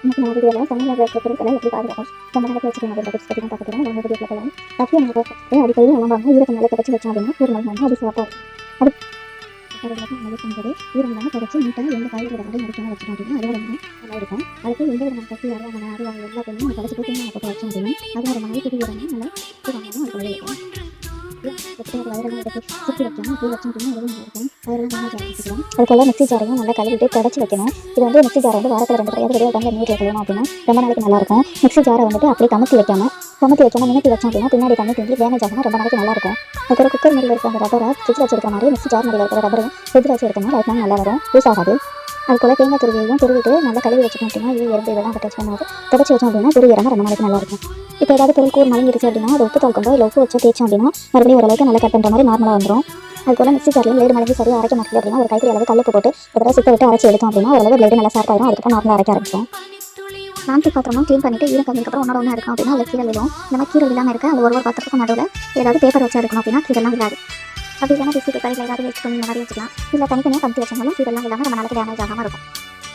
இன்னைக்கு நான் வீடியோவில் சமையல் இருக்கிற பொருட்களை எப்படி பாதுகாக்கும் ரொம்ப நாளைக்கு வச்சுக்கணும் அப்படின்ற டிப்ஸ் பற்றி தான் பார்க்க போகிறோம். உங்கள் வீடியோவில் போகலாம். பற்றிய நம்ம அடிக்கடி அலம்பாமல் ஈரத்தை நல்லா தொடச்சி வச்சோம் அப்படின்னா ஒரு நாள் வந்து அது சிறப்பாக இருக்கும். அதுக்கு நம்ம யூஸ் பண்ணுறது ஈரம் இல்லாமல் தொடச்சி நீட்டாக எந்த காய்கறி வந்து முடிக்காமல் வச்சிட்டோம் அப்படின்னா அதோட வந்து நல்லா இருக்கும். அதுக்கு எந்த விதமான பற்றி அருவாங்க அருவாங்க எல்லாத்தையும் நம்ம தொடச்சி போட்டு நம்ம போட்டு வச்சோம் அப்படின்னா அதோட மாதிரி புதிய இறங்கி நல்லா வாங்கணும் அது போல இருக்கும். சுற்றி வைக்கணும் அப்படி வச்சோம் அப்படின்னா அதுவும் நல்லா இருக்கும். அதெல்லாம் நல்லா வச்சுக்கலாம். அதுபோல் மிக்ஸி ஜாரையும் நல்லா கழுவிட்டு தொடச்சி வைக்கணும். இது வந்து மிக்ஸி ஜாரை வந்து வாரத்தில் 2 தடவை வெளியே வந்து நீட்டில் கழுவணும் அப்படின்னா ரொம்ப நாளைக்கு நல்லாயிருக்கும். மிக்ஸி ஜாரை வந்துட்டு அப்படியே கமுத்தி வைக்காமல் நிமித்தி வச்சோம் அப்படின்னா பின்னாடி தண்ணி தூங்கி டேமேஜ் ஆகணும் ரொம்ப நாளைக்கு நல்லாயிருக்கும். அதுக்கப்புறம் குக்கர் மடியில் இருக்கிற அந்த ரப்பரை ஃப்ரிட்ஜில் வச்சிருக்கிற மாதிரி மிக்ஸி ஜார் மடியில் இருக்கிற ரப்பரும் ஃப்ரிட்ஜில் வச்சிருக்கோம்னா லைஃப் லாங் நல்லா வரும், யூஸ் ஆகாது. அதுபோல் தேங்காய் துருவியையும் துருவிட்டு நல்லா கழுவி வச்சுக்கணும் அப்படின்னா இது இருந்து இதெல்லாம் டச் பண்ணும்போது தொடச்சி வச்சோம் அப்படின்னா துரு இறங்க ரொம்ப நாளைக்கு நல்லாயிருக்கும். இப்போ ஏதாவது பொருள் மலங்கிடுச்சு அப்படின்னா அது உப்பு தோல்கொண்டோ இல்லை உப்பு வச்சோ தேய்ச்சோம் அப்படின்னா மறுபடியும் ஓரளவுக்கு நல்லா கட் பண்ணுற மாதிரி நார்மலாக வந்துடும். அதுபோல் மிக்ஸி ஜாரில் பிளேடு மலங்கி சரியாக அரைக்க மாட்டேங்குது அப்படின்னா ஒரு கைப்பிடி அளவு கல்லுப்பு போட்டு ஒரு சுத்த விட்டு அரைச்சி எடுத்தோம் அப்படின்னா ஓரளவு பிளேடு நல்லா ஷார்ப் ஆகிடும். அதுக்கப்புறம் நார்மலாக அரைக்க ஆரம்பிச்சோம். நான்கு பாத்திரமும் க்ளீன் பண்ணிட்டு ஈரம் கம்மிக்கப்புறம் ஒன்றா இருக்கும் அப்படின்னா அதில் கீரை விழும். இந்த மாதிரி கீரை இல்லாமல் இருக்க அந்த ஒரு பாத்திரத்துக்கும் நடுவில் ஏதாவது பேப்பர் வச்சா இருக்கணும் அப்படின்னா கீரெல்லாம் விடாது. அப்படி இல்லைனா டிசி பேப்பர் ஏதாவது வேஸ்ட் பண்ணி இந்த மாதிரி வச்சுக்கலாம். இல்லை தனித்தனியாக கம்பி வச்சாலும் கீரெல்லாம் இல்லாமல் ரொம்ப நாளைக்கு டேமேஜ் ஆகாமல் இருக்கும்.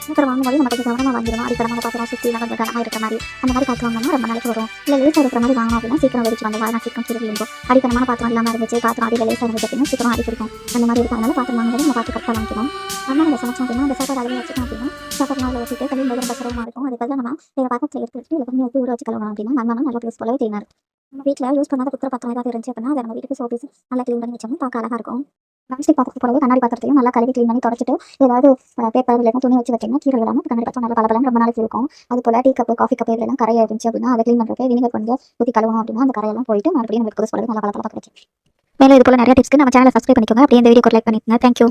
அப்புறம் வாங்கும்போது நம்ம கொஞ்சம் கவனமாக வாங்கிடுவோம். அடிப்படமாக பாத்திரம் சுற்றி கொஞ்சம் கனமாக இருக்கிற மாதிரி அந்த மாதிரி பார்த்து வாங்கினா ரொம்ப நாளைக்கு வரும். இல்லை லேசாக இருக்கிற மாதிரி வாங்கணும் அப்படின்னா சீக்கிரம் வெடிச்சு வந்து நான் சீக்கிரம் கீழே இருக்கும். அடிப்படமான பாத்திரம் இல்லாமல் இருந்துச்சு பாத்திரம் அடியில் லேசாக இருந்துச்சு அப்படின்னா சீக்கிரம் அடிச்சிருக்கும். அந்த மாதிரி இருக்கிறனால பாத்திரம் வாங்கும்போது நம்ம பார்த்து கரெக்டாக வாங்கிக்கணும். நம்ம சமைச்சோம் அப்படின்னா அந்த சாப்பாடு அளவு வச்சுக்கணும் அப்படின்னா சாப்பாடு நாளில் வச்சுட்டு கழுவி போது ரொம்ப சிரமமாக இருக்கும். அதுக்காக நம்ம வேறு பாத்திரத்தில் எடுத்து வச்சுட்டு இல்லை கொஞ்சம் ஊற வச்சு கழுவணும் அப்படின்னா நம்ம நல்லா யூஸ் போலவே க்ளீனாக இருக்கும். நம்ம வீட்டில் யூஸ் பண்ணாத குத்துற பாத்திரம் ஏதாவது இருந்துச்சு அப்படின்னா அதை நம்ம வீட்டுக்கு சோப்பீஸ் நல்லா க்ளீன் பண்ணி வச்சோம்னா பார்க்க அழகாக இருக்கும். பிளாஸ்டிக் பாத்திரத்தை போலவே கண்ணாடி பாத்திரத்தையும் நல்லா கழுவி க்ளீன் பண்ணி தொடச்சிட்டு ஏதாவது பேப்பர் இல்லைனா துணி வச்சு வச்சிங்கன்னா கீரை இல்லாமல் கண்ணாடி பாத்திரம் நல்லா பலபலன்னு ரொம்ப நாளைக்கு இருக்கும். அது போல் டீ கப்பு காஃபி கப்பு இதெல்லாம் கரையா இருந்துச்சு அப்படின்னா அதை க்ளீன் பண்ணுறதுக்கு வினிகர் கொஞ்சம் ஊற்றி கழுவணும் அப்படின்னா அந்த கரையெல்லாம் போயிட்டு மறுபடியும் நமக்கு புதுசு நல்லா பலபலப்பாக கிடைக்கும். மேலே இது போல் நிறைய டிப்ஸ்க்கு நம்ம சேனலை சப்ஸ்கிரைப் பண்ணிக்கோங்க. அப்படியே இந்த வீடியோக்கு லைக் பண்ணிக்கோங்க. தேங்க்யூ.